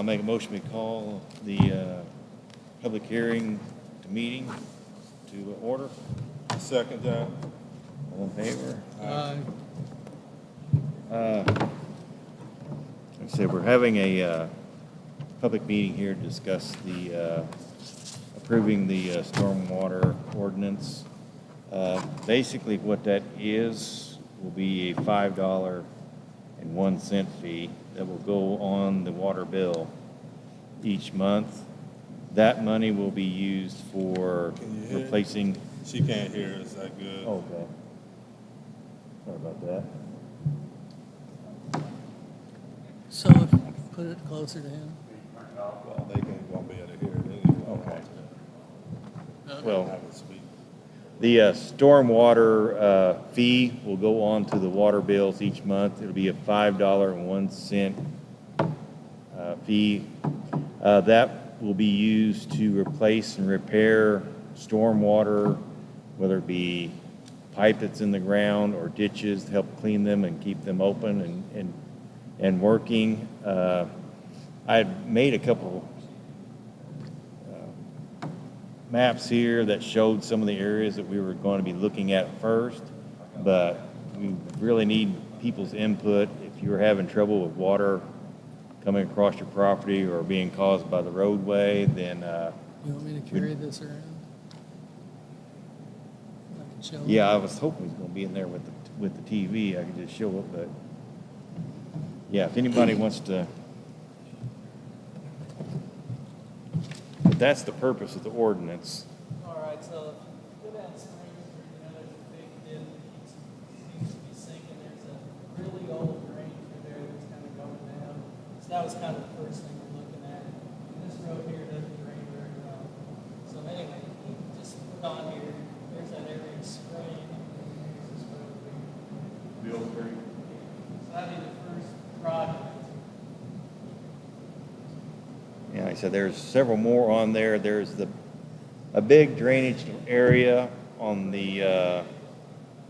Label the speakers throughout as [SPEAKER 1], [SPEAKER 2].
[SPEAKER 1] make a motion we call the public hearing to meeting to order.
[SPEAKER 2] Second that.
[SPEAKER 1] All in favor?
[SPEAKER 3] Aye.
[SPEAKER 1] Like I said, we're having a public meeting here to discuss the approving the stormwater ordinance. Basically, what that is will be a $5.01 fee that will go on the water bill each month. That money will be used for
[SPEAKER 2] Can you hear?
[SPEAKER 1] replacing.
[SPEAKER 2] She can't hear us that good.
[SPEAKER 1] Oh, okay. Sorry about that.
[SPEAKER 3] So if you put it closer to him.
[SPEAKER 2] Well, they won't be able to hear it anyway.
[SPEAKER 1] Okay.
[SPEAKER 3] Okay.
[SPEAKER 1] Well,
[SPEAKER 2] Have it speak.
[SPEAKER 1] the stormwater fee will go on to the water bills each month. It'll be a $5.01 fee. That will be used to replace and repair stormwater, whether it be pipe that's in the ground or ditches to help clean them and keep them open and working. I made a couple maps here that showed some of the areas that we were going to be looking at first, but we really need people's input. If you're having trouble with water coming across your property or being caused by the roadway, then
[SPEAKER 3] You want me to carry this around? I can show
[SPEAKER 1] yeah, I
[SPEAKER 3] him.
[SPEAKER 1] was hoping it was going to be in there with the TV. I could just show it, but yeah, if anybody wants to. But that's the purpose of the ordinance.
[SPEAKER 3] All right, so if you go down Springs, there's a big dip that seems to be sinking. There's a really old drain through there that's kind of going down. So that was kind of the first thing we're looking at. And this road here doesn't drain very well. So anyway, you can just put on here, there's that area of spraying. There's this road here. So that'd be the first project.
[SPEAKER 1] Yeah, like I said, there's several more on there. There's a big drainage area on the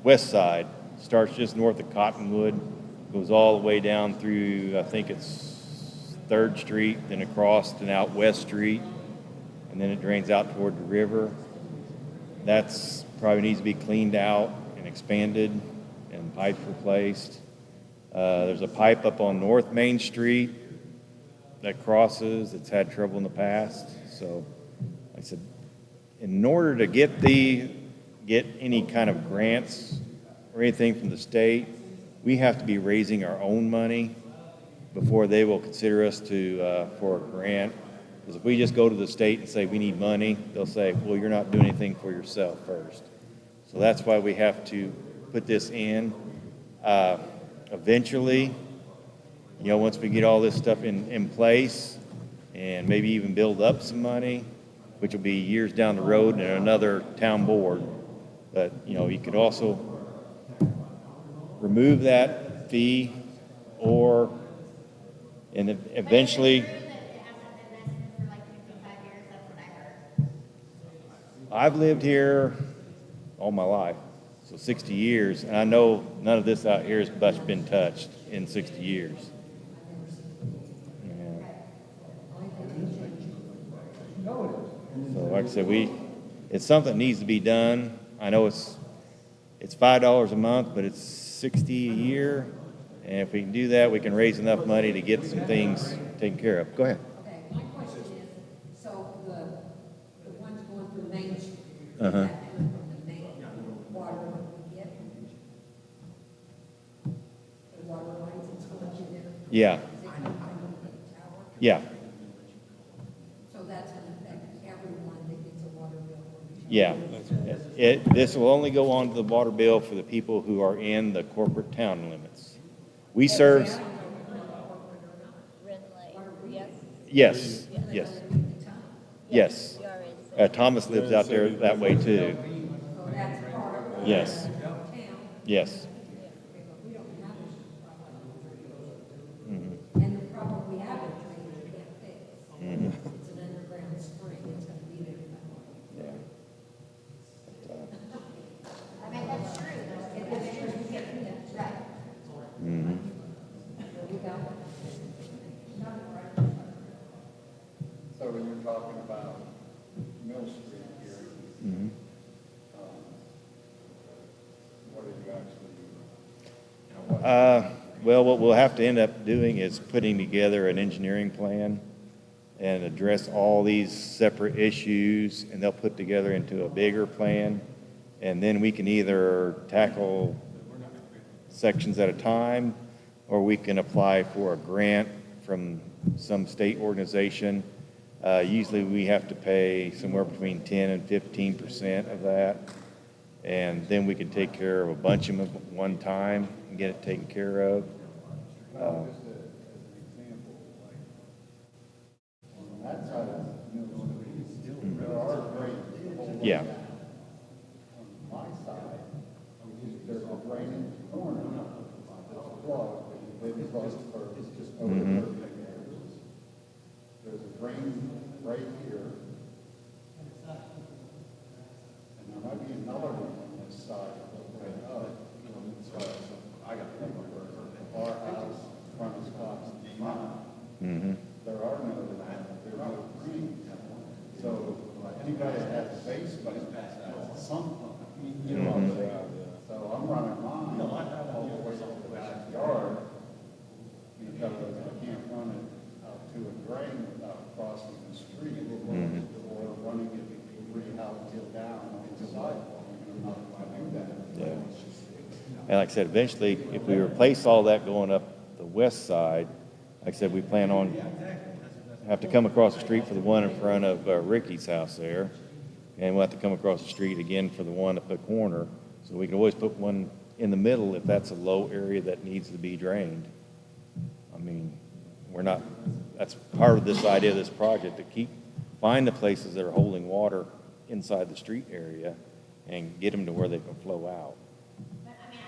[SPEAKER 1] west side. Starts just north of Cottonwood, goes all the way down through, I think it's 3rd Street, then across and out West Street, and then it drains out toward the river. That's probably needs to be cleaned out and expanded and pipes replaced. There's a pipe up on North Main Street that crosses. It's had trouble in the past. So like I said, in order to get any kind of grants or anything from the state, we have to be raising our own money before they will consider us for a grant. Because if we just go to the state and say we need money, they'll say, well, you're not doing anything for yourself first. So that's why we have to put this in. Eventually, once we get all this stuff in place and maybe even build up some money, which will be years down the road and another town board. But, you could also remove that fee and eventually. I've lived here all my life, so 60 years, and I know none of this out here has much been touched in 60 years. So like I said, it's something that needs to be done. I know it's $5 a month, but it's $60 a year. And if we can do that, we can raise enough money to get some things taken care of. Go ahead.
[SPEAKER 4] Okay, my question is, so the ones going through Main Street, is
[SPEAKER 1] Uh-huh.
[SPEAKER 4] that coming from the main water that we get? The water lines that's going through there?
[SPEAKER 1] Yeah,
[SPEAKER 4] Is it coming from the tower?
[SPEAKER 1] yeah,
[SPEAKER 4] So that's going to affect everyone that gets a water bill?
[SPEAKER 1] yeah. This will only go on to the water bill for the people who are in the corporate town limits. We serve, yes, yes, yes. Thomas lives out there that way too.
[SPEAKER 4] So that's part of the
[SPEAKER 1] Yes,
[SPEAKER 4] town?
[SPEAKER 1] yes.
[SPEAKER 4] We don't have a
[SPEAKER 1] Mhm.
[SPEAKER 4] and the problem we have in Tree, we can't fix.
[SPEAKER 1] Mhm.
[SPEAKER 4] It's an underground spring, it's going to be there.
[SPEAKER 1] Yeah.
[SPEAKER 5] I mean, that's true. That's right.
[SPEAKER 1] Mhm.
[SPEAKER 4] We got one.
[SPEAKER 2] What are you actually,
[SPEAKER 1] Well, what we'll have to end up doing is putting together an engineering plan and address all these separate issues, and they'll put together into a bigger plan. And then we can either tackle sections at a time, or we can apply for a grant from some state organization. Usually we have to pay somewhere between 10 and 15% of that. And then we can take care of a bunch of them at one time and get it taken care of. Yeah.
[SPEAKER 6] My side, there's a drainage corner, that's clogged, they closed for, it's just over 30 acres. There's a drain right here. And there might be another one on this side, a little bit up. I got the bar house, front of Scott's, mine. There are no, there's no drains. So anybody that has a basement, some, you know, so I'm running mine all the way to the backyard because I can't run it out to a drain without crossing the street or running it 3 houses down on the sidewalk, and I'm not going to do that.
[SPEAKER 1] Yeah. And like I said, eventually, if we replace all that going up the west side, like I said, we plan on have to come across the street for the one in front of Ricky's house there. And we'll have to come across the street again for the one at the corner. So we can always put one in the middle if that's a low area that needs to be drained. I mean, that's part of this idea of this project, to find the places that are holding water inside the street area and get them to where they can flow out.
[SPEAKER 5] But I mean,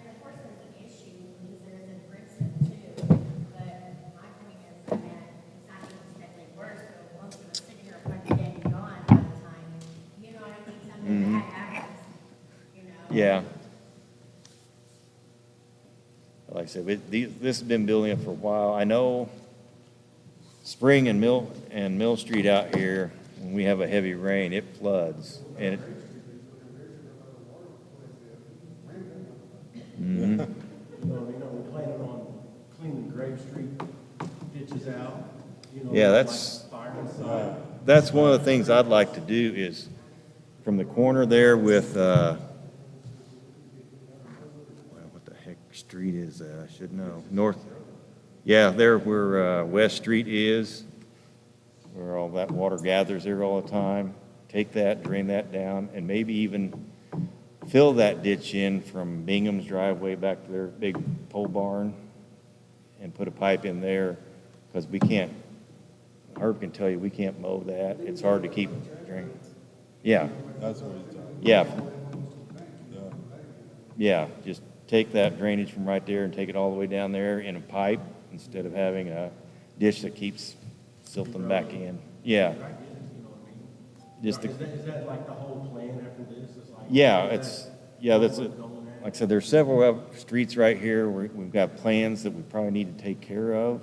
[SPEAKER 5] of course, there's an issue because there's in Princeton too. But my point is that it's not even steadily worse. So most of us sitting here are probably dead and gone by the time, you know what I mean? Something bad happens, you know?
[SPEAKER 1] Yeah. Like I said, this has been building up for a while. I know Spring and Mill Street out here, when we have a heavy rain, it floods. And
[SPEAKER 7] We're planning on cleaning Grave Street ditches out,
[SPEAKER 1] Yeah, that's-
[SPEAKER 7] like Fireman side.
[SPEAKER 1] that's one of the things I'd like to do is from the corner there with, well, what the heck street is that? I should know. Yeah, there where West Street is, where all that water gathers there all the time. Take that, drain that down, and maybe even fill that ditch in from Bingham's driveway back to their big pole barn and put a pipe in there, because we can't, Herb can tell you, we can't mow that. It's hard to keep draining. Yeah,
[SPEAKER 2] that's what he's talking
[SPEAKER 1] yeah,
[SPEAKER 2] about.
[SPEAKER 1] yeah, just take that drainage from right there and take it all the way down there in a pipe instead of having a ditch that keeps silting back in. Yeah. Just to,
[SPEAKER 7] Is that like the whole plan after this? It's like,
[SPEAKER 1] that's it. Like I said, there's several streets right here where we've got plans that we probably need to take care of.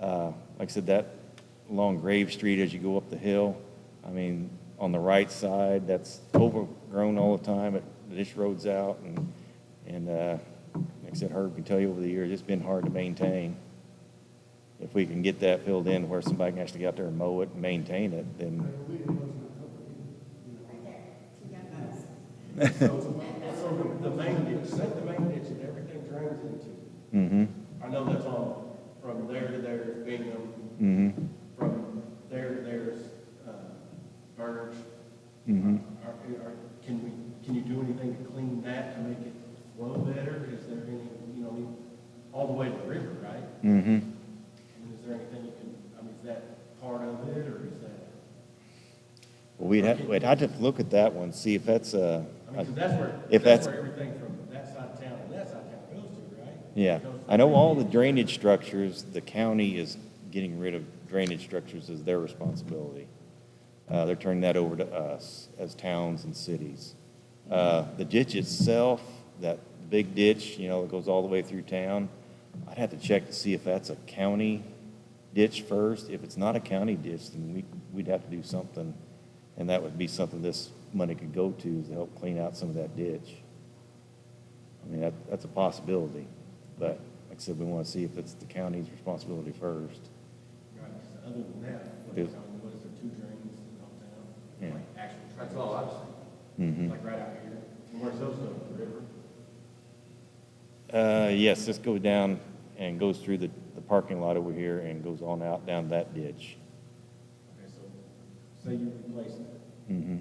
[SPEAKER 1] Like I said, that along Grave Street as you go up the hill, I mean, on the right side, that's overgrown all the time. This road's out, and like I said, Herb can tell you over the years, it's been hard to maintain. If we can get that filled in where somebody can actually get out there and mow it and maintain it, then.
[SPEAKER 7] So the main ditch, the main ditch that everything drains into. I know that's from there to there is Bingham. From there to there's Burge. Can you do anything to clean that to make it flow better? Is there any, all the way to the river, right? I mean, is there anything you can, is that part of it, or is that?
[SPEAKER 1] Well, we'd have to look at that one, see if that's
[SPEAKER 7] Because that's where,
[SPEAKER 1] if
[SPEAKER 7] that's
[SPEAKER 1] that's-
[SPEAKER 7] where everything from that side of town and that side of town goes to, right?
[SPEAKER 1] yeah.
[SPEAKER 7] Goes to
[SPEAKER 1] I know all the drainage structures, the county is getting rid of drainage structures as their responsibility. They're turning that over to us as towns and cities. The ditch itself, that big ditch, that goes all the way through town, I'd have to check to see if that's a county ditch first. If it's not a county ditch, then we'd have to do something, and that would be something this money could go to, is to help clean out some of that ditch. I mean, that's a possibility, but like I said, we want to see if it's the county's responsibility first.
[SPEAKER 7] Right, other than that, what
[SPEAKER 1] Yes.
[SPEAKER 7] what is there, 2 drains in downtown?
[SPEAKER 1] Yeah.
[SPEAKER 7] Like actual.
[SPEAKER 8] That's all I've seen.
[SPEAKER 1] Mhm.
[SPEAKER 7] Like right out here. And where's those go, the river?
[SPEAKER 1] Yes, this goes down and goes through the parking lot over here and goes on out down that ditch.
[SPEAKER 7] Okay, so say you replace it.
[SPEAKER 1] Mm-hmm.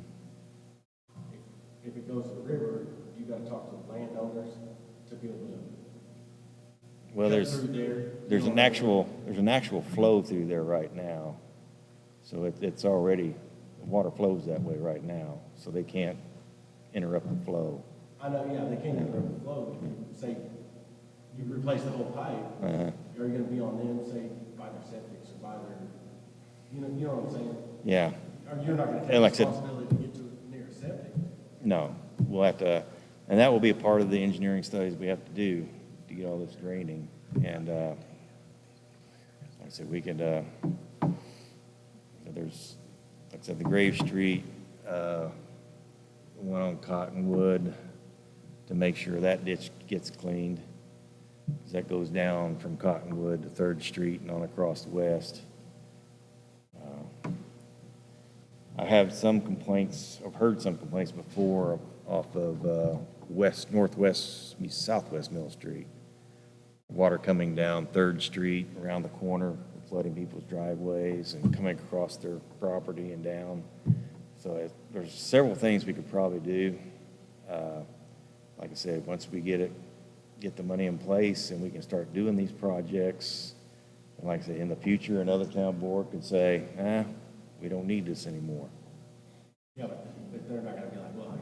[SPEAKER 7] If it goes to the river, you gotta talk to the landowners to be able to.
[SPEAKER 1] Well,
[SPEAKER 7] cut
[SPEAKER 1] there's
[SPEAKER 7] through there.
[SPEAKER 1] there's an actual flow through there right now. So it's already, the water flows that way right now, so they can't interrupt the flow.
[SPEAKER 7] I know, yeah, they can't interrupt the flow, but you say, you replace the whole pipe,
[SPEAKER 1] Uh-huh.
[SPEAKER 7] are you gonna be on them, say, by their septics or by their, you know what I'm saying?
[SPEAKER 1] Yeah,
[SPEAKER 7] Or you're not gonna
[SPEAKER 1] And
[SPEAKER 7] take
[SPEAKER 1] like I said-
[SPEAKER 7] responsibility to get to it near a septic?
[SPEAKER 1] no, we'll have to, and that will be a part of the engineering studies we have to do to get all this draining. And, like I said, we could, there's, like I said, the Grave Street, one on Cottonwood, to make sure that ditch gets cleaned. 'Cause that goes down from Cottonwood to Third Street and on across the west. I have some complaints, I've heard some complaints before off of southwest Mill Street. Water coming down Third Street around the corner, flooding people's driveways and coming across their property and down. So there's several things we could probably do. Like I said, once we get the money in place and we can start doing these projects, and like I said, in the future, another town board could say, we don't need this anymore.
[SPEAKER 7] Yeah, but they're not gonna be like, well,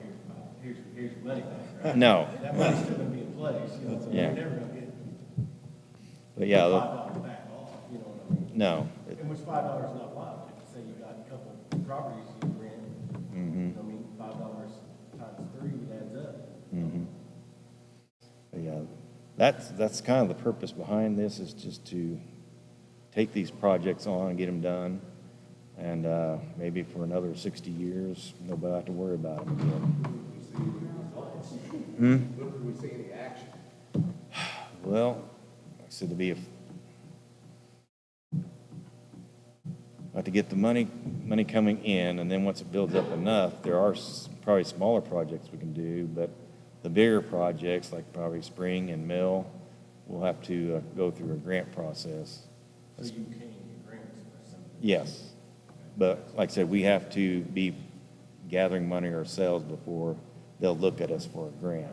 [SPEAKER 7] here's your money back, right?
[SPEAKER 1] No,
[SPEAKER 7] That money's still gonna be in place, you know, so
[SPEAKER 1] Yeah.
[SPEAKER 7] you're never gonna get
[SPEAKER 1] but yeah,
[SPEAKER 7] $5 back off, you know what I mean?
[SPEAKER 1] no.
[SPEAKER 7] And which $5 is not a lot, if you say you got a couple properties you rent, you know, I mean, $5 times 3, it adds up.
[SPEAKER 1] But yeah, that's kind of the purpose behind this, is just to take these projects on and get them done. And maybe for another 60 years, nobody will have to worry about them again.
[SPEAKER 8] When do we see any action?
[SPEAKER 1] Well, like I said, have to get the money coming in, and then once it builds up enough, there are probably smaller projects we can do, but the bigger projects, like probably Spring and Mill, we'll have to go through a grant process.
[SPEAKER 7] So you can get grants or something.
[SPEAKER 1] Yes, but like I said, we have to be gathering money ourselves before they'll look at us for a grant.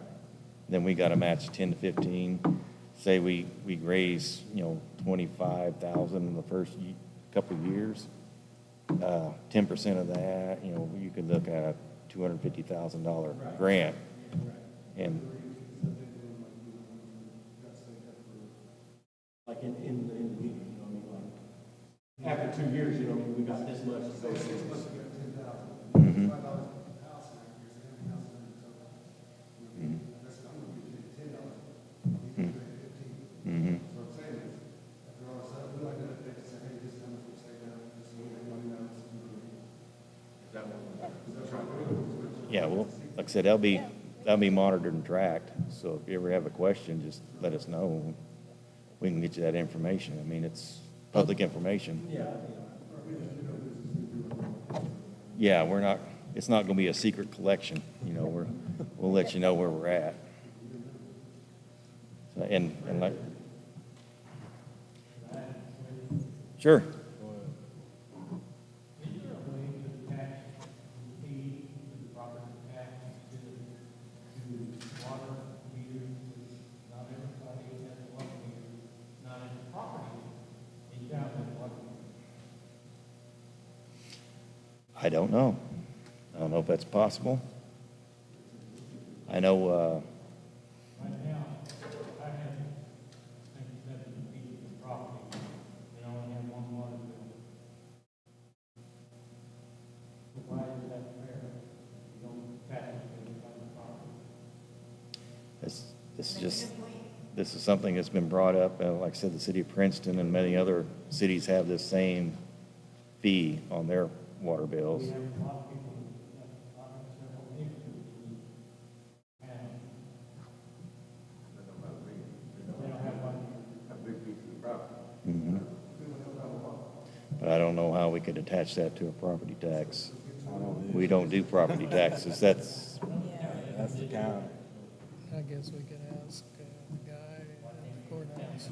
[SPEAKER 1] Then we got to match 10 to 15. Say we raise, 25,000 in the first couple of years. 10% of that, you could look at a $250,000 grant. And
[SPEAKER 7] Like in the meeting, you know what I mean, like, after 2 years, you know, we got this much.
[SPEAKER 1] yeah, well, like I said, that'll be monitored and tracked. So if you ever have a question, just let us know. We can get you that information. I mean, it's public information.
[SPEAKER 7] Yeah,
[SPEAKER 1] Yeah, it's not going to be a secret collection, we'll let you know where we're at. So, and like, sure.
[SPEAKER 3] Is there a way to attach fee to the property tax to water meters? Not everybody has water meters, not every property in town has water meters.
[SPEAKER 1] I don't know. I don't know if that's possible. I know,
[SPEAKER 3] Right now, I have 97 feet of property, and I only have one water bill. Why is that fair? You don't attach it to the property.
[SPEAKER 1] this is something that's been brought up, like I said, the city of Princeton and many other cities have this same fee on their water bills.
[SPEAKER 3] We have a lot of people, not necessarily
[SPEAKER 1] don't know how we could attach that to a property tax. We don't do property taxes. That's,
[SPEAKER 2] That's the county.
[SPEAKER 3] I guess we could ask the guy at the courthouse.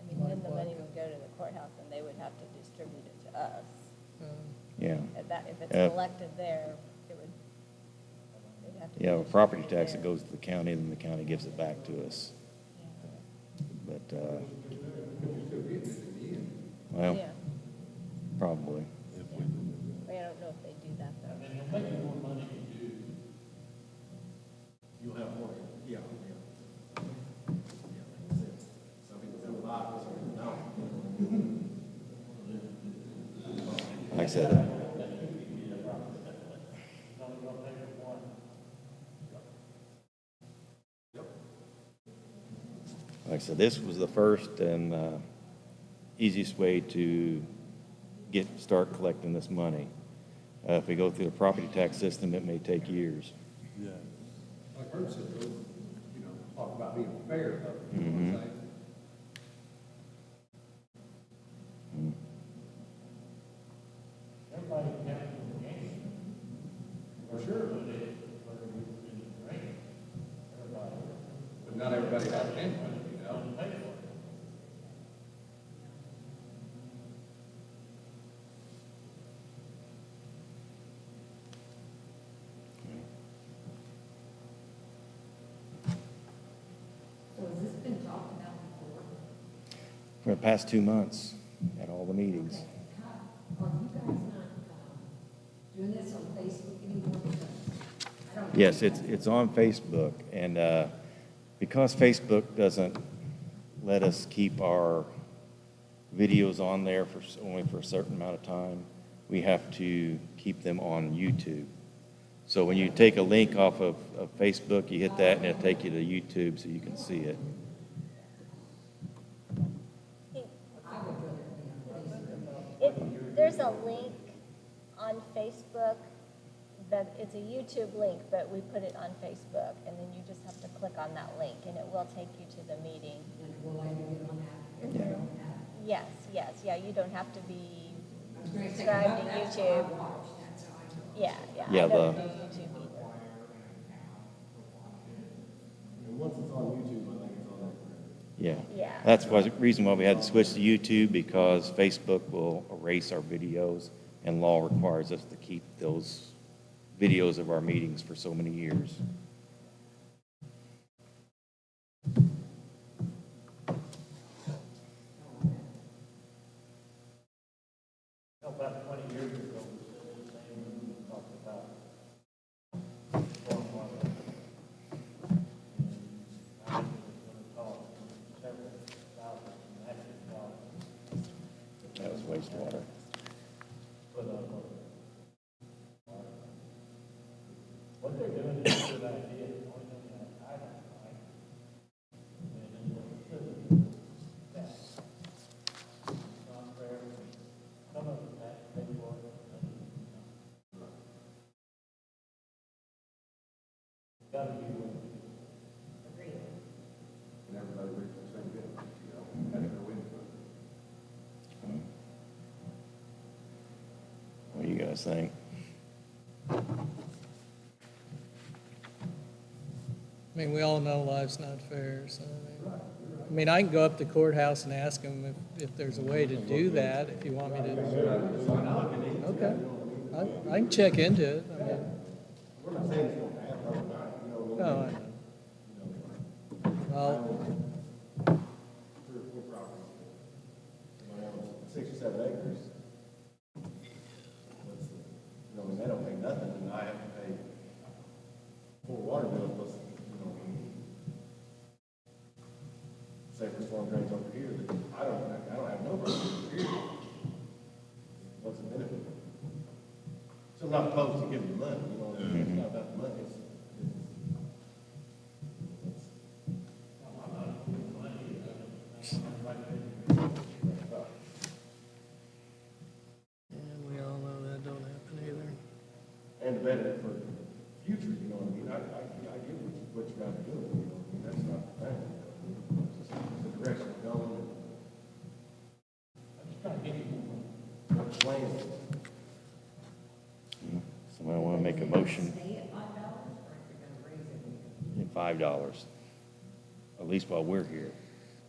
[SPEAKER 9] I mean, then the money would go to the courthouse and they would have to distribute it to us.
[SPEAKER 1] yeah.
[SPEAKER 9] If it's
[SPEAKER 1] Yeah.
[SPEAKER 9] collected there, it would, they'd have to.
[SPEAKER 1] Yeah, a property tax,
[SPEAKER 9] there.
[SPEAKER 1] it goes to the county, and the county gives it back to us. But, well,
[SPEAKER 9] Yeah,
[SPEAKER 1] probably.
[SPEAKER 9] I don't know if they do that though.
[SPEAKER 7] You'll have more, yeah, yeah. Some people feel alive, some people don't.
[SPEAKER 1] Like I said, this was the first and easiest way to start collecting this money. If we go through the property tax system, it may take years.
[SPEAKER 2] Yeah.
[SPEAKER 8] Like Herb said, talk about being fair, though. You know what I'm saying? For sure. But not everybody has income, you know?
[SPEAKER 4] So has this been talked about before?
[SPEAKER 1] For the past 2 months, at all the meetings.
[SPEAKER 4] Okay, are you guys not doing this on Facebook anymore? Because I don't.
[SPEAKER 1] Yes, it's on Facebook, and because Facebook doesn't let us keep our videos on there only for a certain amount of time, we have to keep them on YouTube. So when you take a link off of Facebook, you hit that, and it'll take you to YouTube so you can see it.
[SPEAKER 9] There's a link on Facebook that it's a YouTube link, but we put it on Facebook, and then you just have to click on that link, and it will take you to the meeting.
[SPEAKER 4] And will I get on that? If we don't have.
[SPEAKER 9] Yes, yeah, you don't have to be
[SPEAKER 4] I was gonna say,
[SPEAKER 9] subscribed to
[SPEAKER 4] that's what I
[SPEAKER 9] YouTube.
[SPEAKER 4] watch, that's how I know.
[SPEAKER 9] Yeah,
[SPEAKER 1] Yeah,
[SPEAKER 9] I don't
[SPEAKER 1] the-
[SPEAKER 9] use YouTube either.
[SPEAKER 7] And once it's on YouTube, I think it's on there forever.
[SPEAKER 1] Yeah.
[SPEAKER 9] Yeah.
[SPEAKER 1] That's the reason why we had to switch to YouTube, because Facebook will erase our videos, and law requires us to keep those videos of our meetings for so many years.
[SPEAKER 10] About 20 years ago, we said the same when we talked about stormwater. And I was going to talk several thousand, actually, dollars.
[SPEAKER 1] That was wastewater.
[SPEAKER 10] Put up what they're doing is a good idea. The only thing that I don't like is that it's not fair. Some of the tax pay for it. Gotta be willing.
[SPEAKER 8] And everybody reaches the same bit, you know, that's their win.
[SPEAKER 1] What do you guys think?
[SPEAKER 3] I mean, we all know life's not fair, so, I mean, I can go up to courthouse and ask them if there's a way to do that, if you want me to. Okay, I can check into it, I mean.
[SPEAKER 7] We're not saying it's going to happen overnight, you know.
[SPEAKER 3] No, I know. Well,
[SPEAKER 7] 3 or 4 properties. When I was 6 or 7 acres. You know, and they don't pay nothing, and I have to pay 4 water bills plus, you know, say if the storm drains over here, that I don't have no water over here. What's the benefit? So I'm not opposed to giving you money, you know, it's not about the money, it's
[SPEAKER 3] and we all know that don't happen either.
[SPEAKER 7] and the benefit for the future, you know what I mean? I get what you guys are doing, you know, I mean, that's not the thing. It's just the direction we're going.
[SPEAKER 10] I'm just trying to
[SPEAKER 1] motion.
[SPEAKER 4] Stay at $5, or if you're gonna raise it again?
[SPEAKER 1] $5, at least while we're here.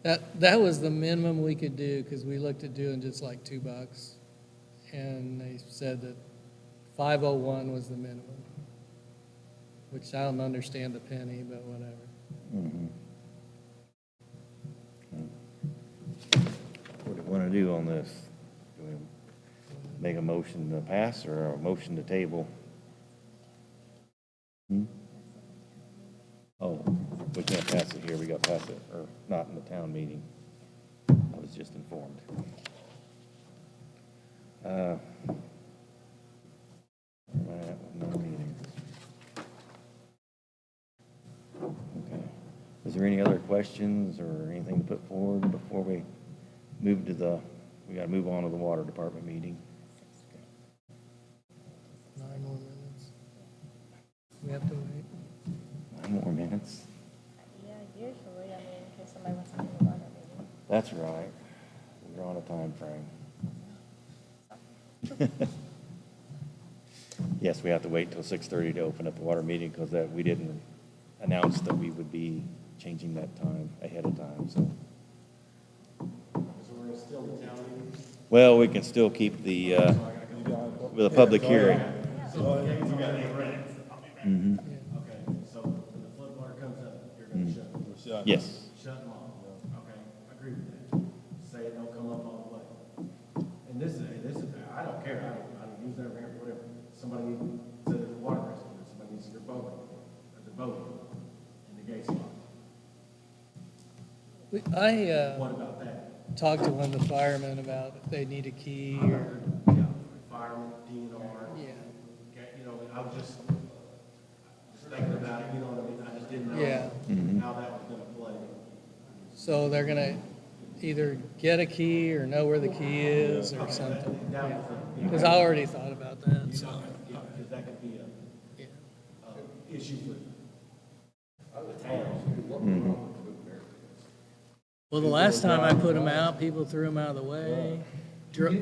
[SPEAKER 3] That was the minimum we could do, because we looked at doing just like $2. And they said that 501 was the minimum, which I don't understand the penny, but whatever.
[SPEAKER 1] Mhm. What do you want to do on this? Do we make a motion to pass or a motion to table? Hmm? Oh, we can't pass it here, we got to pass it, or not in the town meeting. I was just informed. Where am I at with no meeting? Okay. Is there any other questions or anything to put forward before we move to we got to move on to the water department meeting?
[SPEAKER 3] 9 more minutes. We have to wait.
[SPEAKER 1] 9 more minutes?
[SPEAKER 9] Yeah, usually, I mean, in case somebody wants to do the water meeting.
[SPEAKER 1] That's right. We're on a time frame. Yes, we have to wait till 6:30 to open up the water meeting because we didn't announce that we would be changing that time ahead of time, so.
[SPEAKER 7] So we're still in town meeting?
[SPEAKER 1] Well, we can still keep the, with a public hearing.
[SPEAKER 7] So the gates are gonna be ready.
[SPEAKER 1] Mhm.
[SPEAKER 7] Okay, so when the flood water comes up, you're gonna shut them.
[SPEAKER 1] Yes.
[SPEAKER 7] Shut them off. Okay, I agree with that. Say it don't come up all the way. And this is, I don't care, I don't use that ramp, whatever. Somebody needs to, the water rescue, somebody needs to go boat, or the boat, and the gate's locked.
[SPEAKER 3] I
[SPEAKER 7] What about that?
[SPEAKER 3] talked to one of the firemen about if they need a key or,
[SPEAKER 7] Yeah, fireman, DNR.
[SPEAKER 3] yeah.
[SPEAKER 7] Okay, you know, I was just thinking about it, you know what I mean? I just didn't
[SPEAKER 3] Yeah.
[SPEAKER 7] know how that was gonna play.
[SPEAKER 3] So they're gonna either get a key or know where the key is or something.
[SPEAKER 7] That was the,
[SPEAKER 3] Because I already thought about that, so,
[SPEAKER 7] yeah, because that could be
[SPEAKER 3] yeah.
[SPEAKER 7] a issue for the town.
[SPEAKER 3] Well, the last time I put them out, people threw them out of the way, drove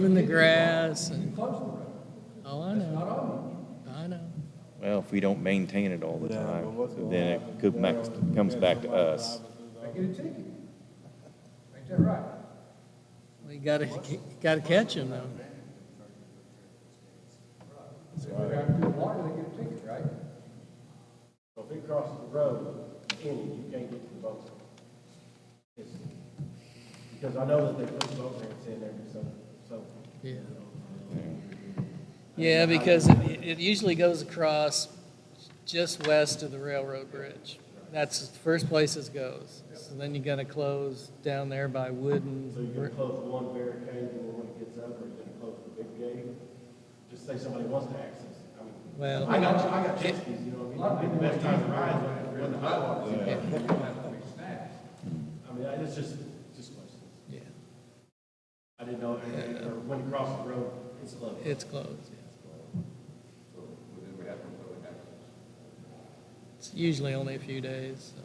[SPEAKER 3] in the grass, and, oh, I know, I know.
[SPEAKER 1] Well, if we don't maintain it all the time, then it comes back to us.
[SPEAKER 8] I get a ticket. Ain't that right?
[SPEAKER 3] We gotta catch them, though.
[SPEAKER 8] So if they have to do water, they get a ticket, right?
[SPEAKER 7] So if it crosses the road, you can't get to the boat. It's- Because I know that they put boat ramps in there, so.
[SPEAKER 3] Yeah. Yeah, because it usually goes across just west of the railroad bridge. That's the first place it goes. So then you gotta close down there by
[SPEAKER 7] So
[SPEAKER 3] Wooden.
[SPEAKER 7] you're gonna close one barricade, and then when it gets up, or you're gonna close the big gate? Just say somebody wants to access it. I mean,
[SPEAKER 3] Well,
[SPEAKER 7] I got jet skis, you know what I mean? The best time to ride is when the hot water's in. I mean, it's just questions.
[SPEAKER 3] yeah,
[SPEAKER 7] I didn't know, or when you cross the road, it's closed.
[SPEAKER 3] it's closed, yeah. It's usually only a few days, so.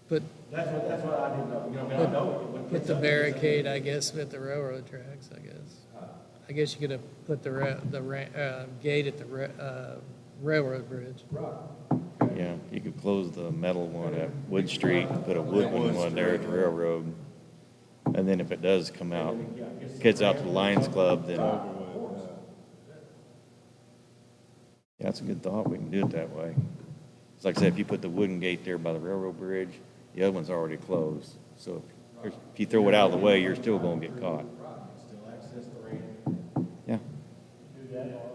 [SPEAKER 3] Put,
[SPEAKER 7] That's what I didn't know, you know, I mean, I know it. When it
[SPEAKER 3] put
[SPEAKER 7] gets
[SPEAKER 3] the
[SPEAKER 7] up,
[SPEAKER 3] barricade, I guess, at the railroad tracks, I guess. I guess you could have put the gate at the railroad bridge.
[SPEAKER 1] Yeah, you could close the metal one at Wood Street, and put a wood one there at the railroad. And then if it does come out, gets out to the Lions Club, then. Yeah, that's a good thought. We can do it that way. It's like I said, if you put the wooden gate there by the railroad bridge, the other one's already closed. So if you throw it out of the way, you're still gonna get caught.
[SPEAKER 7] Still access the ramp.
[SPEAKER 1] Yeah.
[SPEAKER 10] Do that or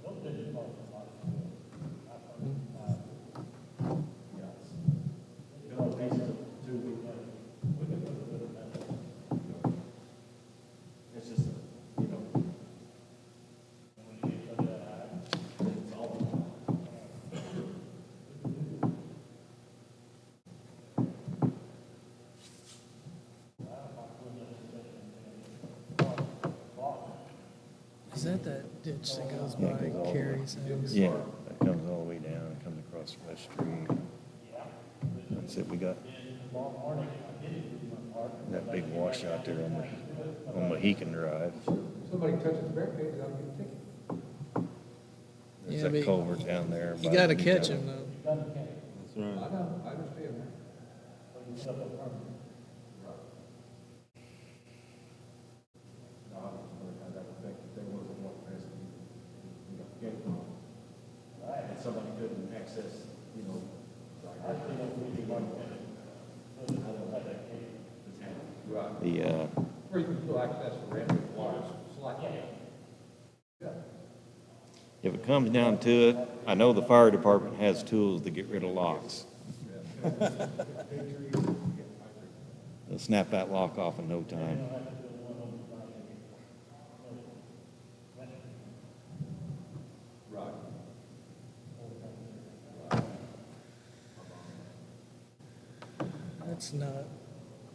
[SPEAKER 10] those digits are
[SPEAKER 7] Build pieces of tubing. It's just, you know. It's all.
[SPEAKER 3] Is that ditch that goes
[SPEAKER 1] Yeah,
[SPEAKER 3] by
[SPEAKER 1] it goes all the way.
[SPEAKER 3] Carrie's house?
[SPEAKER 1] Yeah, that comes across West Street. That's it, we got that big washout there on Mohican Drive.
[SPEAKER 8] Somebody touches the barricades, I'll get a ticket.
[SPEAKER 1] There's
[SPEAKER 3] Yeah,
[SPEAKER 1] that
[SPEAKER 3] but
[SPEAKER 1] culvert down there.
[SPEAKER 3] You
[SPEAKER 1] by
[SPEAKER 3] gotta
[SPEAKER 1] the
[SPEAKER 3] catch
[SPEAKER 1] depot.
[SPEAKER 3] them though.
[SPEAKER 2] That's right.
[SPEAKER 8] I know, I understand that.
[SPEAKER 7] No, I was wondering how that affected, there wasn't one present, gate on. And somebody couldn't access, you know, like, I don't know, the town.
[SPEAKER 8] Right.
[SPEAKER 1] The,
[SPEAKER 8] Or you can still access the random water, slightly.
[SPEAKER 1] if it comes down to it, I know the fire department has tools to get rid of locks. They'll snap that lock off in no time.
[SPEAKER 8] Right.
[SPEAKER 3] It's not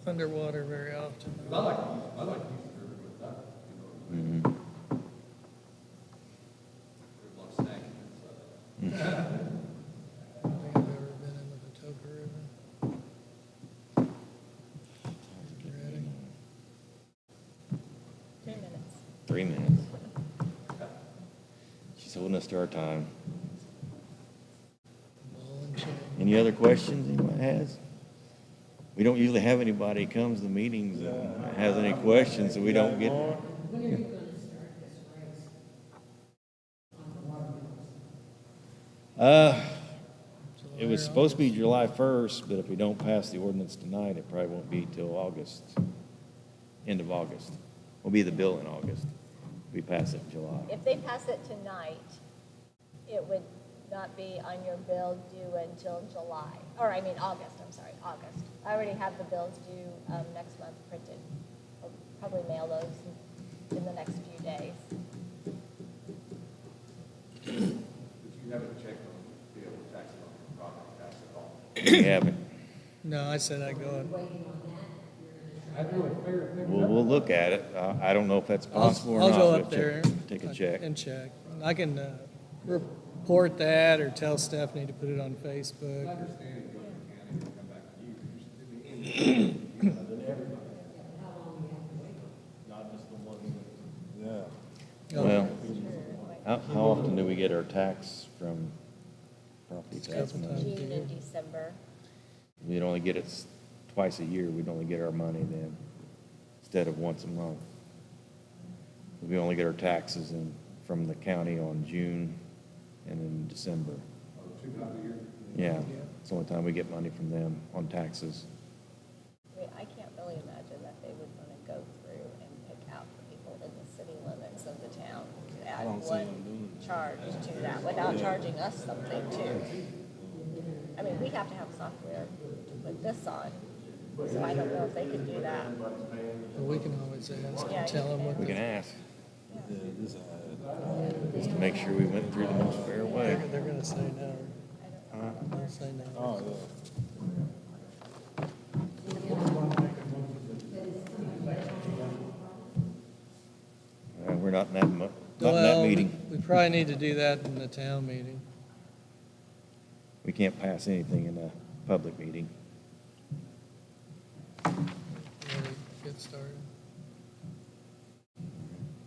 [SPEAKER 3] underwater very often.
[SPEAKER 8] I like to use the river with that, you know,
[SPEAKER 1] Mhm.
[SPEAKER 8] there's a lot of snacking inside.
[SPEAKER 3] I don't think I've ever been in the Patoka River. Ready?
[SPEAKER 9] 3 minutes.
[SPEAKER 1] 3 minutes. She's holding us to our time.
[SPEAKER 3] Ball and chain.
[SPEAKER 1] Any other questions anyone has? We don't usually have anybody comes to meetings and has any questions, so we don't get.
[SPEAKER 4] When are you gonna start this race on the water bills?
[SPEAKER 1] It was supposed to be July 1st, but if we don't pass the ordinance tonight, it probably won't be till August, end of August. Will be the bill in August. We pass it in July.
[SPEAKER 9] If they pass it tonight, it would not be on your bill due until July, or I mean August, I'm sorry, August. I already have the bills due next month printed. I'll probably mail those in the next few days.
[SPEAKER 6] But you haven't checked on the able tax on your property tax at all.
[SPEAKER 1] We haven't.
[SPEAKER 3] No, I said I'd go and
[SPEAKER 8] I do a fair thing.
[SPEAKER 1] We'll look at it. I don't know if that's possible or
[SPEAKER 3] I'll
[SPEAKER 1] not.
[SPEAKER 3] go
[SPEAKER 1] We'll
[SPEAKER 3] up there.
[SPEAKER 1] Take a check.
[SPEAKER 3] And check. I can report that or tell Stephanie to put it on Facebook.
[SPEAKER 8] I understand you go to the county and come back to you. You should do the end.
[SPEAKER 7] Not just the ones that.
[SPEAKER 2] Yeah.
[SPEAKER 1] Well, how often do we get our tax from property tax
[SPEAKER 3] Couple
[SPEAKER 1] money?
[SPEAKER 3] times.
[SPEAKER 9] June and December.
[SPEAKER 1] We'd only get it twice a year. We'd only get our money then, instead of once a month. We only get our taxes in, from the county on June and in December.
[SPEAKER 8] Or 2 times a year.
[SPEAKER 1] Yeah, it's the only time we get money from them on taxes.
[SPEAKER 9] I mean, I can't really imagine that they would want to go through and pick out the people in the city limits of the town to add
[SPEAKER 2] don't see
[SPEAKER 9] one
[SPEAKER 2] them doing
[SPEAKER 9] charge to that without charging us something too. I mean, we have to have software to put this on, so I don't know if they could do that.
[SPEAKER 3] But we can always ask
[SPEAKER 9] Yeah,
[SPEAKER 3] and tell them what
[SPEAKER 1] We can
[SPEAKER 3] the,
[SPEAKER 1] ask,
[SPEAKER 2] Yeah, this,
[SPEAKER 1] just to make sure we went through the most fair way.
[SPEAKER 3] they're gonna say no. They'll say no.
[SPEAKER 2] oh, yeah.
[SPEAKER 1] We're not in that, not in that
[SPEAKER 3] Well,
[SPEAKER 1] meeting.
[SPEAKER 3] we probably need to do that in the town meeting.
[SPEAKER 1] We can't pass anything in a public meeting.
[SPEAKER 3] Ready to get started.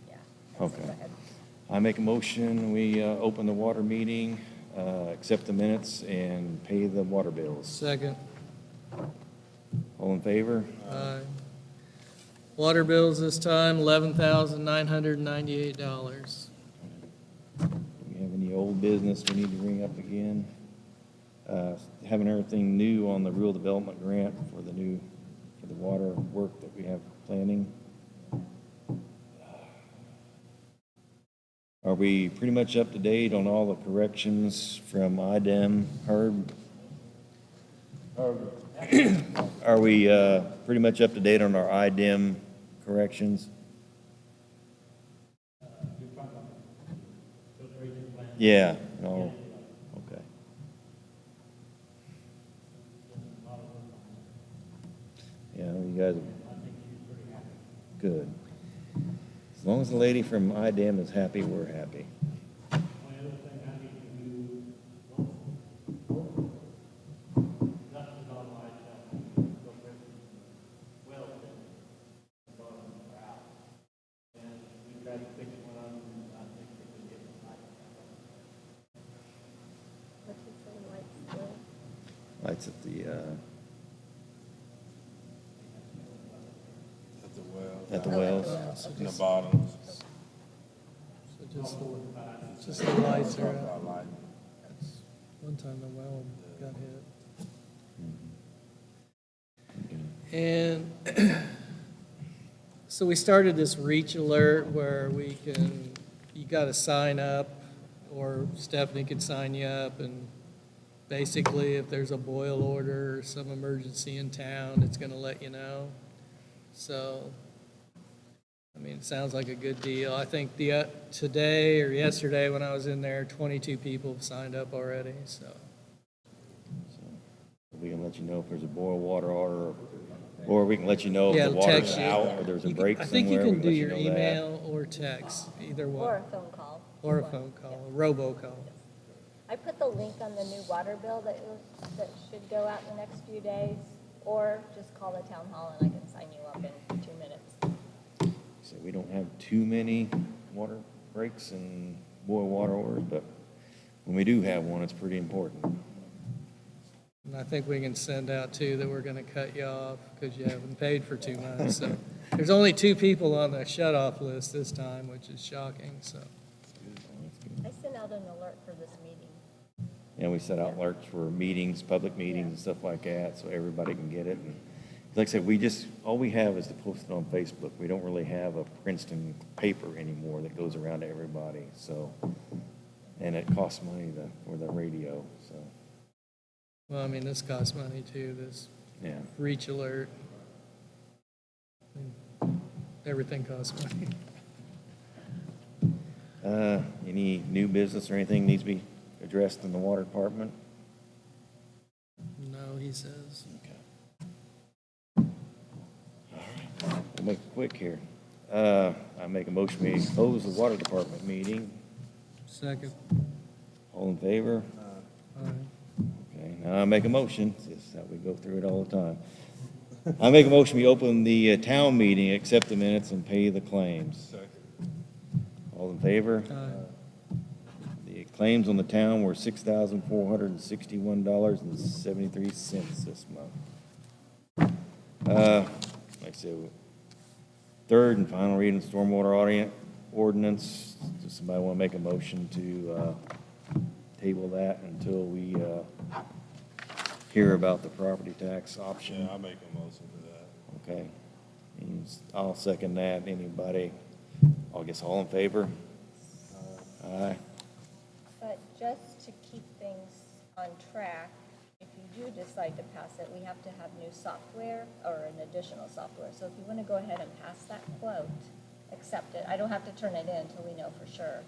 [SPEAKER 9] Yeah.
[SPEAKER 1] Okay.
[SPEAKER 9] Go ahead.
[SPEAKER 1] I make a motion, we open the water meeting, accept the minutes, and pay the water bills.
[SPEAKER 3] Second,
[SPEAKER 1] All in favor?
[SPEAKER 3] water bills this time, $11,998.
[SPEAKER 1] Do we have any old business we need to bring up again? Having everything new on the rural development grant for the water work that we have planning. Are we pretty much up to date on all the corrections from IDEM, Herb? Are we pretty much up to date on our IDEM corrections? Yeah, no, okay. Yeah, you guys, good. As long as the lady from IDEM is happy, we're happy.
[SPEAKER 10] Only other thing I need to do, both
[SPEAKER 1] Lights at the,
[SPEAKER 2] At the well.
[SPEAKER 1] at the
[SPEAKER 9] Oh,
[SPEAKER 1] wells.
[SPEAKER 2] In the bottom.
[SPEAKER 3] So just the lights are out.
[SPEAKER 2] About light.
[SPEAKER 3] One time the well got hit.
[SPEAKER 1] Okay.
[SPEAKER 3] And so we started this reach alert where you got to sign up, or Stephanie could sign you up, and basically if there's a boil order or some emergency in town, it's going to let you know. So, I mean, it sounds like a good deal. I think today or yesterday when I was in there, 22 people have signed up already, so.
[SPEAKER 1] So we can let you know if there's a boil water order, or we can let you know if
[SPEAKER 3] Yeah,
[SPEAKER 1] the
[SPEAKER 3] it'll
[SPEAKER 1] water's
[SPEAKER 3] text you.
[SPEAKER 1] out, or there's a break
[SPEAKER 3] I think you
[SPEAKER 1] somewhere.
[SPEAKER 3] can
[SPEAKER 1] we
[SPEAKER 3] do
[SPEAKER 1] can let
[SPEAKER 3] your
[SPEAKER 1] you know that.
[SPEAKER 3] email or text, either
[SPEAKER 9] Or
[SPEAKER 3] one.
[SPEAKER 9] a phone call.
[SPEAKER 3] Or a phone call, a robocall.
[SPEAKER 9] I put the link on the new water bill that should go out in the next few days, or just call the town hall and I can sign you up in 2 minutes.
[SPEAKER 1] So we don't have too many water breaks and boil water orders, but when we do have one, it's pretty important.
[SPEAKER 3] And I think we can send out too that we're gonna cut you off because you haven't paid for 2 months. So there's only 2 people on the shut-off list this time, which is shocking, so.
[SPEAKER 9] I sent out an alert for this meeting.
[SPEAKER 1] And we set out alerts for meetings, public meetings and stuff like that, so everybody can get it. And like I said, all we have is to post it on Facebook. We don't really have a Princeton paper anymore that goes around to everybody, so. And it costs money for the radio, so,
[SPEAKER 3] Well, I mean, this costs money too, this
[SPEAKER 1] yeah.
[SPEAKER 3] reach alert. I mean, everything costs money.
[SPEAKER 1] Any new business or anything needs to be addressed in the water department?
[SPEAKER 3] No, he says.
[SPEAKER 1] Okay. We'll make it quick here. I make a motion, we close the water department meeting.
[SPEAKER 3] Second.
[SPEAKER 1] All in favor?
[SPEAKER 3] All right.
[SPEAKER 1] Okay, now I make a motion, this is how we go through it all the time. I make a motion, we open the town meeting, accept the minutes, and pay the claims.
[SPEAKER 2] Second.
[SPEAKER 1] All in favor?
[SPEAKER 3] Aye.
[SPEAKER 1] The claims on the town were $6,461.73 this month. Like I said, third and final reading, stormwater ordinance. Does somebody want to make a motion to table that until we hear about the property tax option?
[SPEAKER 2] Yeah, I'll make a motion for that.
[SPEAKER 1] Okay. And I'll second that. Anybody? I guess all in favor? Aye.
[SPEAKER 9] But just to keep things on track, if you do decide to pass it, we have to have new software or an additional software. So if you want to go ahead and pass that quote, accept it. I don't have to turn it in until we know for sure.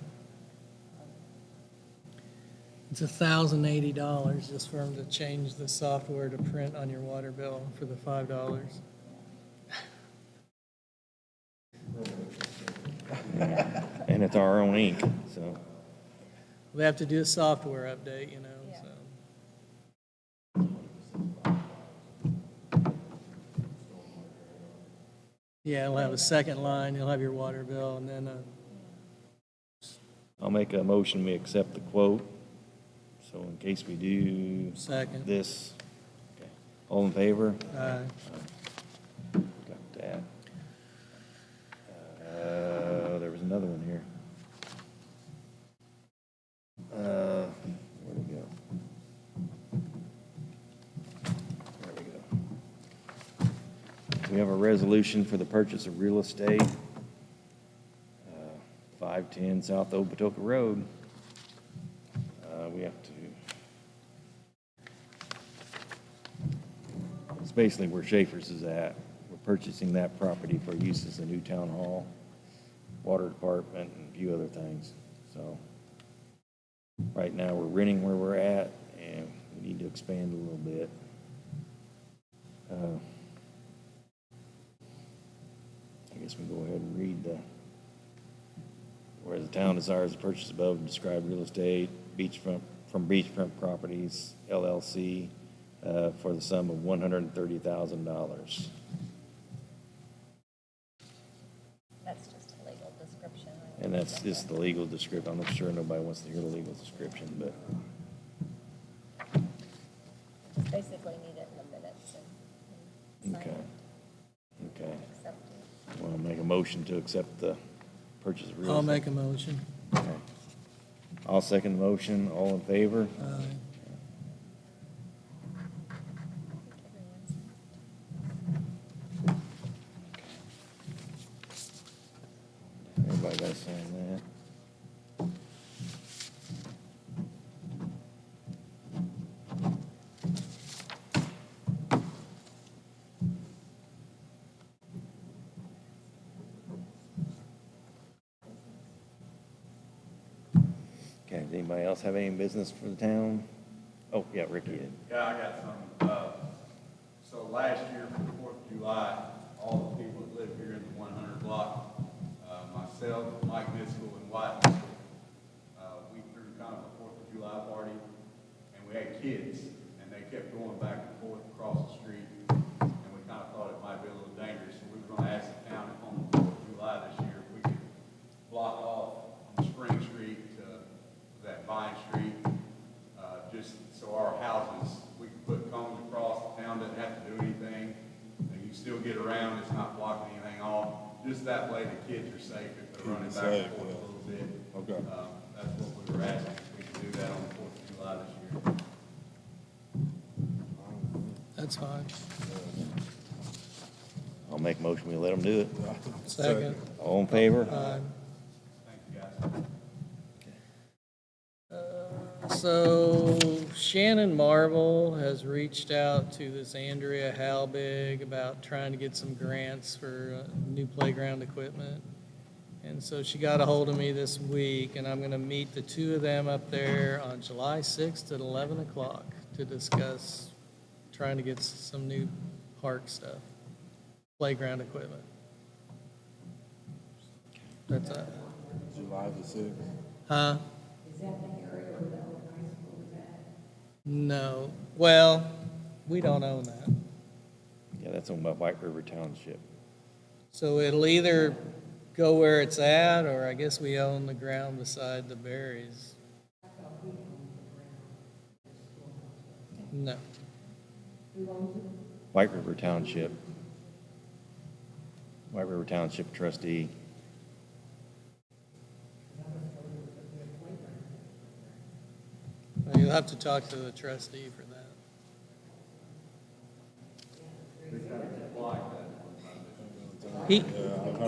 [SPEAKER 3] It's $1,080 just for them to change the software to print on your water bill for the $5.
[SPEAKER 1] And it's our own ink, so.
[SPEAKER 3] We have to do a software update, you know,
[SPEAKER 9] Yeah.
[SPEAKER 3] so. Yeah, it'll have a second line, you'll have your water bill, and then
[SPEAKER 1] I'll make a motion, we accept the quote. So in case we do
[SPEAKER 3] second.
[SPEAKER 1] this, okay. All in favor?
[SPEAKER 3] Aye.
[SPEAKER 1] Got that. There was another one here. Where'd it go? There we go. We have a resolution for the purchase of real estate, 510 South Opeatoka Road. We have to, it's basically where Schaefer's is at. We're purchasing that property for use as a new town hall, water department, and a few other things. So right now, we're renting where we're at, and we need to expand a little bit. I guess we go ahead and read whereas the town desires to purchase above and described real estate, from Beachfront Properties LLC, for the sum of $130,000.
[SPEAKER 9] That's just a legal description. Right?
[SPEAKER 1] And that's just the legal description. I'm sure nobody wants to hear the legal description, but
[SPEAKER 9] Just basically need it in the minutes and sign
[SPEAKER 1] Okay.
[SPEAKER 9] it,
[SPEAKER 1] Okay.
[SPEAKER 9] accept it.
[SPEAKER 1] Want to make a motion to accept the purchase of real estate?
[SPEAKER 3] I'll make a motion.
[SPEAKER 1] Okay. I'll second the motion. All in favor? Everybody got to sign that. Okay, does anybody else have any business for the town? Oh, yeah, Ricky did.
[SPEAKER 6] Yeah, I got some. So last year for the 4th of July, all the people that live here in the 100 block, myself, Mike Niskel, and White Niskel, we threw kind of a 4th of July party, and we had kids, and they kept going back and forth across the street, and we kind of thought it might be a little dangerous, so we were going to ask the town if on the 4th of July this year, if we could block off on Spring Street to that Vine Street, just so our houses, we can put cones across, the town doesn't have to do anything, and you can still get around, it's not blocking anything off, just that way the kids are safe if they're running back and forth a little bit.
[SPEAKER 2] Okay.
[SPEAKER 6] That's what we were asking, if we could do that on the 4th of July this year.
[SPEAKER 3] That's fine.
[SPEAKER 1] I'll make a motion, we let them do it.
[SPEAKER 3] Second.
[SPEAKER 1] All in favor?
[SPEAKER 6] Thank you, guys.
[SPEAKER 3] So Shannon Marvel has reached out to this Andrea Halbig about trying to get some grants for new playground equipment. And so she got a hold of me this week, and I'm going to meet the two of them up there on July 6th at 11 o'clock to discuss trying to get some new park stuff, playground equipment. That's it.
[SPEAKER 2] July the 6th.
[SPEAKER 3] Huh?
[SPEAKER 4] Is that the area where the old high school is at?
[SPEAKER 3] No. Well, we don't own that.
[SPEAKER 1] Yeah, that's owned by White River Township.
[SPEAKER 3] So it'll either go where it's at, or I guess we own the ground beside the berries. No.
[SPEAKER 1] White River Township. White River Township trustee.
[SPEAKER 3] Well, you'll have to talk to the trustee for that.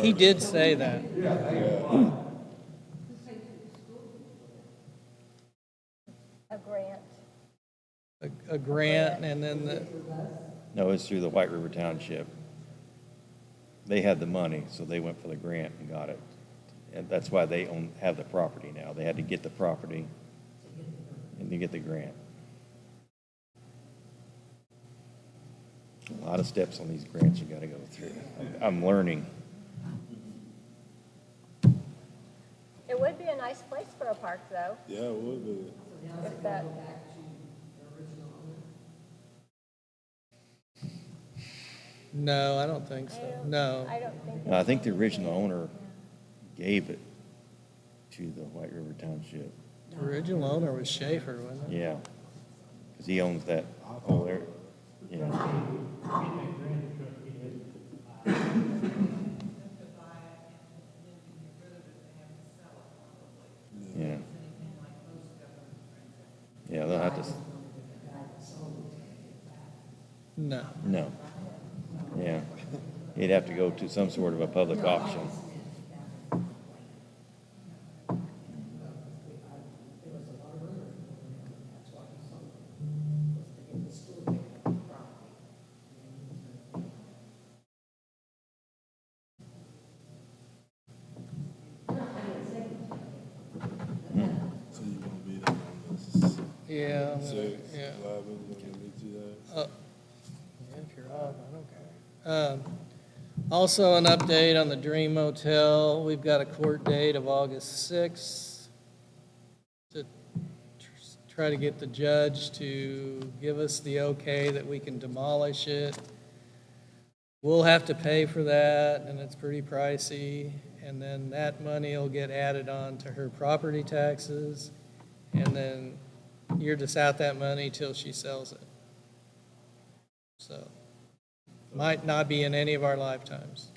[SPEAKER 3] He did say that.
[SPEAKER 9] A grant.
[SPEAKER 3] A grant, and then the,
[SPEAKER 1] No, it's through the White River Township. They had the money, so they went for the grant and got it. And that's why they have the property now. They had to get the property and to get the grant. A lot of steps on these grants you gotta go through. I'm learning.
[SPEAKER 9] It would be a nice place for a park, though,
[SPEAKER 2] Yeah, it would be.
[SPEAKER 9] if that,
[SPEAKER 3] no, I don't think so. No.
[SPEAKER 9] I don't think.
[SPEAKER 1] I think the original owner gave it to the White River Township.
[SPEAKER 3] The original owner was Schaefer, wasn't it?
[SPEAKER 1] Yeah, because he owns that whole area. Yeah. Yeah. Yeah, they'll have to,
[SPEAKER 3] No.
[SPEAKER 1] no. Yeah. He'd have to go to some sort of a public auction.
[SPEAKER 2] So you gonna be there on the
[SPEAKER 3] Yeah.
[SPEAKER 2] 6th,
[SPEAKER 3] Yeah.
[SPEAKER 2] 11th, you gonna meet you there?
[SPEAKER 3] Yeah, if you're off, I don't care. Also, an update on the Dream Motel. We've got a court date of August 6th to try to get the judge to give us the okay that we can demolish it. We'll have to pay for that, and it's pretty pricey. And then that money will get added on to her property taxes. And then you're just out that money till she sells it. So, might not be in any of our lifetimes.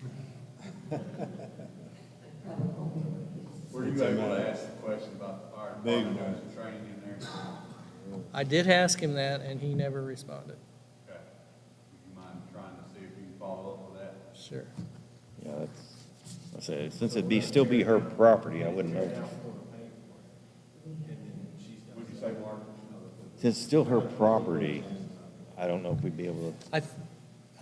[SPEAKER 6] Were you able to ask the question about the fire
[SPEAKER 2] Big
[SPEAKER 6] department,
[SPEAKER 2] one.
[SPEAKER 6] there's some training in there?
[SPEAKER 3] I did ask him that, and he never responded.
[SPEAKER 6] Okay. Would you mind trying to see if you can follow up with that?
[SPEAKER 3] Sure.
[SPEAKER 1] Yeah, that's, I said, since it'd be, still be her property, I wouldn't know.
[SPEAKER 6] Would you say, Mark?
[SPEAKER 1] Since it's still her property, I don't know if we'd be able to,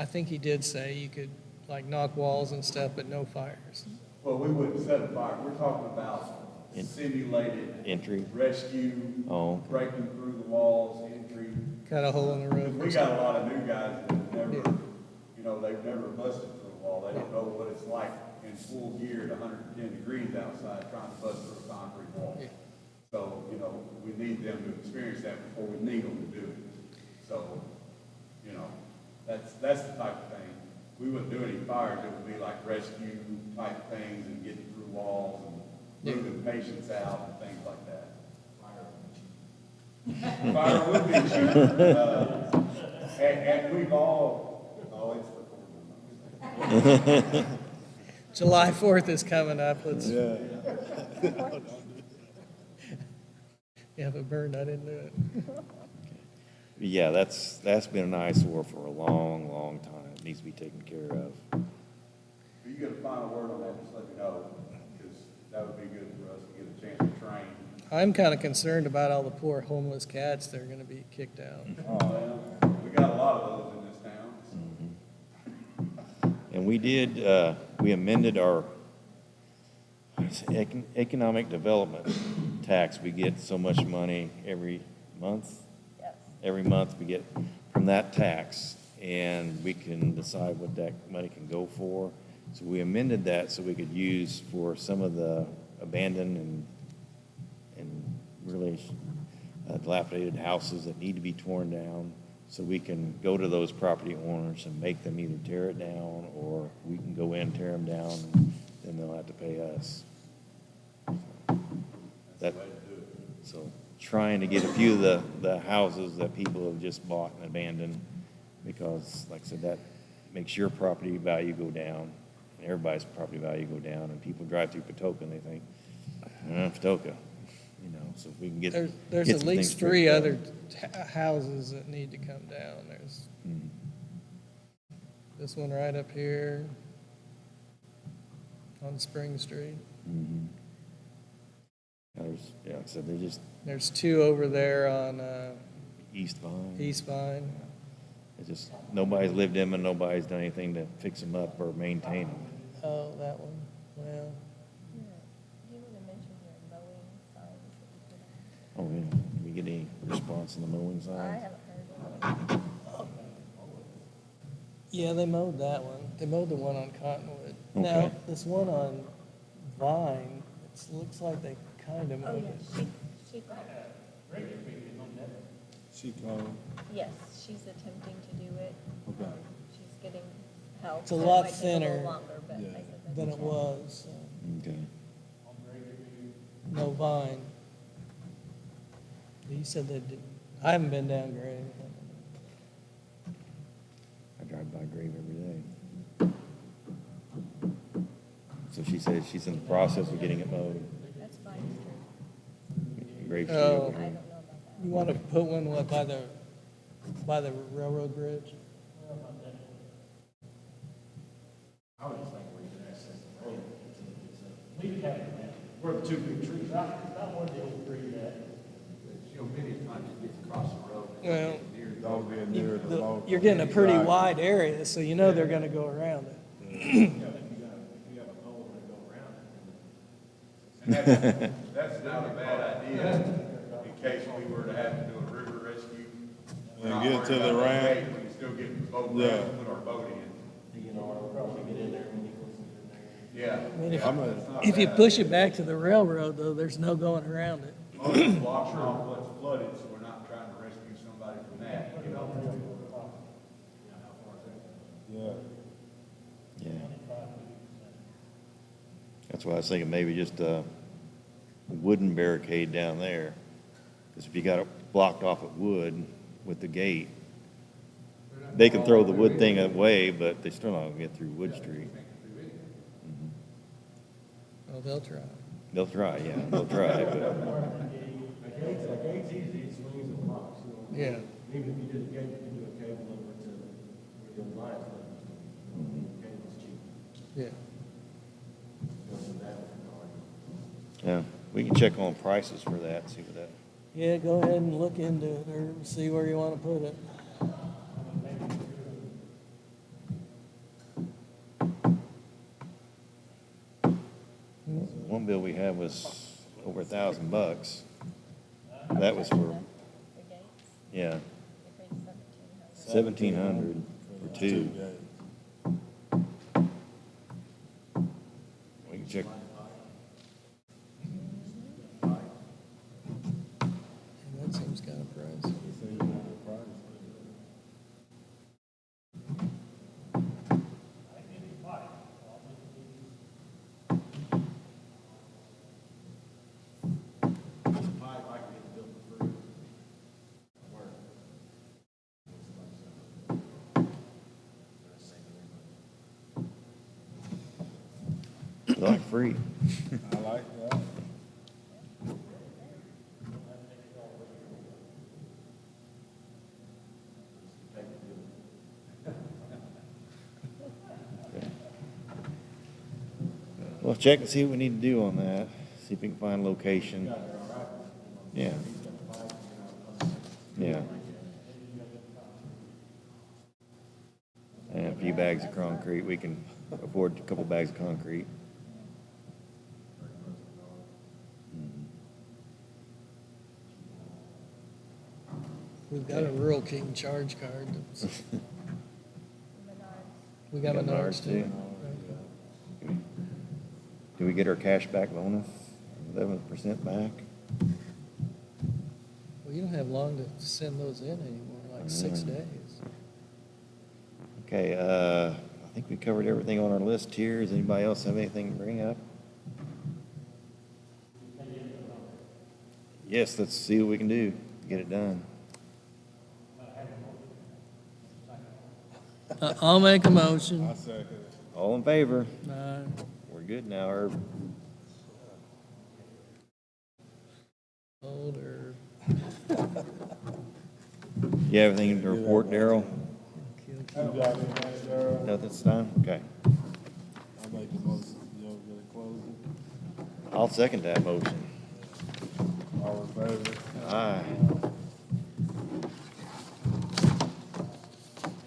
[SPEAKER 3] I think he did say you could, like, knock walls and stuff, but no fires.
[SPEAKER 6] Well, we wouldn't set a fire. We're talking about
[SPEAKER 1] In-
[SPEAKER 6] simulated
[SPEAKER 1] entry.
[SPEAKER 6] rescue,
[SPEAKER 1] Oh.
[SPEAKER 6] breaking through the walls, entry.
[SPEAKER 3] Cut a hole in the roof.
[SPEAKER 6] We got a lot of new guys that never, you know, they've never busted through a wall. They don't know what it's like in full gear at 110 degrees outside trying to bust through a concrete wall.
[SPEAKER 3] Yeah.
[SPEAKER 6] So, you know, we need them to experience that before we need them to do it. So, you know, that's the type of thing. We wouldn't do any fires. It would be like rescue type things and getting through walls and moving patients out and things like that. Fire would be cheaper. And we've all, oh, it's the
[SPEAKER 3] July 4th is coming up. Let's,
[SPEAKER 2] Yeah.
[SPEAKER 3] yeah, if it burned, I didn't do it.
[SPEAKER 1] yeah, that's been an eyesore for a long, long time. It needs to be taken care of.
[SPEAKER 6] If you get a final word on that, just let me know, because that would be good for us to get a chance to train.
[SPEAKER 3] I'm kind of concerned about all the poor homeless cats that are going to be kicked out.
[SPEAKER 6] Well, we got a lot of those in this town.
[SPEAKER 1] And we did, we amended our economic development tax. We get so much money every month.
[SPEAKER 9] Yes.
[SPEAKER 1] Every month we get from that tax, and we can decide what that money can go for. So we amended that so we could use for some of the abandoned and really dilapidated houses that need to be torn down. So we can go to those property owners and make them either tear it down, or we can go in, tear them down, and then they'll have to pay us. That, so trying to get a few of the houses that people have just bought and abandoned, because like I said, that makes your property value go down, and everybody's property value go down, and people drive through Patoka and they think, Patoka, you know, so if we can get.
[SPEAKER 3] There's
[SPEAKER 1] get
[SPEAKER 3] at
[SPEAKER 1] some things
[SPEAKER 3] least 3
[SPEAKER 1] straightened out.
[SPEAKER 3] other houses that need to come down. There's this one right up here on Spring Street.
[SPEAKER 1] There's, yeah, like I said, they're just
[SPEAKER 3] There's 2 over there on
[SPEAKER 1] East Vine.
[SPEAKER 3] East Vine.
[SPEAKER 1] It's just, nobody's lived in them and nobody's done anything to fix them up or maintain them.
[SPEAKER 3] Oh, that one. Well,
[SPEAKER 9] Do you want to mention your mowing signs that you put up?
[SPEAKER 1] Oh, yeah. Did we get any response on the mowing
[SPEAKER 9] I
[SPEAKER 1] sign?
[SPEAKER 9] haven't heard of it.
[SPEAKER 3] yeah, they mowed that one. They mowed the one on Cottonwood. Now,
[SPEAKER 1] Okay.
[SPEAKER 3] this one on Vine, it looks like they kind of
[SPEAKER 9] Oh,
[SPEAKER 3] mowed
[SPEAKER 9] yeah,
[SPEAKER 3] it.
[SPEAKER 9] she called.
[SPEAKER 2] She called.
[SPEAKER 9] Yes, she's attempting to do it.
[SPEAKER 2] Okay.
[SPEAKER 9] She's getting help.
[SPEAKER 3] It's a
[SPEAKER 9] so it
[SPEAKER 3] lot
[SPEAKER 9] might take
[SPEAKER 3] thinner
[SPEAKER 9] little longer, but
[SPEAKER 2] Yeah.
[SPEAKER 9] I said that's
[SPEAKER 3] than it
[SPEAKER 9] okay.
[SPEAKER 3] was. So.
[SPEAKER 1] Okay.
[SPEAKER 3] No Vine. He said they did. I haven't been down Grave.
[SPEAKER 1] I drive by Grave every day. So she says she's in the process of getting it mowed.
[SPEAKER 9] That's fine, it's true.
[SPEAKER 1] Grave Street
[SPEAKER 3] Oh.
[SPEAKER 1] over
[SPEAKER 9] I
[SPEAKER 1] here.
[SPEAKER 9] don't know about that.
[SPEAKER 3] You want to put one what, by the railroad bridge?
[SPEAKER 8] I was just thinking where you can access the road. We could have, where the 2 big trees, not one of the old trees that, you know, many times it gets across the road.
[SPEAKER 3] Well,
[SPEAKER 2] Don't get near the log.
[SPEAKER 3] you're getting a pretty
[SPEAKER 2] Right.
[SPEAKER 3] wide area, so you know they're going to go around it.
[SPEAKER 8] If you have a pole and go around it.
[SPEAKER 6] And that's not a bad idea in case we were to have to do a river rescue. We're
[SPEAKER 2] And
[SPEAKER 6] not
[SPEAKER 2] get
[SPEAKER 6] worried
[SPEAKER 2] to the
[SPEAKER 6] about that
[SPEAKER 2] ramp.
[SPEAKER 6] gate. We can still get the boat
[SPEAKER 2] Yeah.
[SPEAKER 6] ramp and put our boat in. Yeah.
[SPEAKER 3] I mean,
[SPEAKER 2] I'm a,
[SPEAKER 3] if you push it back to the railroad, though, there's no going around it.
[SPEAKER 6] Most of the blocks are off what's flooded, so we're not trying to rescue somebody from that, you know?
[SPEAKER 2] yeah.
[SPEAKER 1] Yeah. That's why I was thinking maybe just a wooden barricade down there. Because if you got it blocked off at wood with the gate, They can throw the wood thing away, but they still not gonna get through Wood Street.
[SPEAKER 3] Oh, they'll try.
[SPEAKER 1] They'll try, yeah, they'll try, but,
[SPEAKER 7] A gate's easy, it swings and locks, you know.
[SPEAKER 3] Yeah.
[SPEAKER 7] Even if you did a gate, you can do a cable over to where the lines are. Cable's cheap.
[SPEAKER 3] Yeah.
[SPEAKER 7] Goes in that regard.
[SPEAKER 1] yeah, we can check on prices for that, see what that,
[SPEAKER 3] Yeah, go ahead and look into it or see where you want to put it.
[SPEAKER 1] one bill we had was over $1,000. That was for,
[SPEAKER 9] The gates,
[SPEAKER 1] yeah,
[SPEAKER 9] they paid 1,700.
[SPEAKER 1] 1,700 for two. We can check,
[SPEAKER 3] That seems kind of pricey.
[SPEAKER 7] Pipe, I can get the bill for free. Where?
[SPEAKER 1] like free.
[SPEAKER 2] I like that.
[SPEAKER 1] Well, check and see what we need to do on that, see if we can find a location. Yeah. Yeah. And a few bags of concrete, we can afford a couple bags of concrete.
[SPEAKER 3] We've got a Rural King charge card. that's- We got
[SPEAKER 1] Got
[SPEAKER 3] Menards
[SPEAKER 1] Menards,
[SPEAKER 3] too.
[SPEAKER 1] too. Do we get our cash back bonus, 11% back?
[SPEAKER 3] Well, you don't have long to send those in anymore, like 6 days.
[SPEAKER 1] Okay, I think we covered everything on our list here. Does anybody else have anything to bring up? Yes, let's see what we can do, get it done.
[SPEAKER 3] I'll make a motion.
[SPEAKER 2] I second it.
[SPEAKER 1] All in favor?
[SPEAKER 3] Aye.
[SPEAKER 1] We're good now, Herb.
[SPEAKER 3] Older.
[SPEAKER 1] You have anything to report, Daryl?
[SPEAKER 2] You got anything, Darryl?
[SPEAKER 1] Nothing this time? Okay.
[SPEAKER 2] I make the motion, you over to close it.
[SPEAKER 1] I'll second that motion.
[SPEAKER 2] All in favor?
[SPEAKER 1] Aye.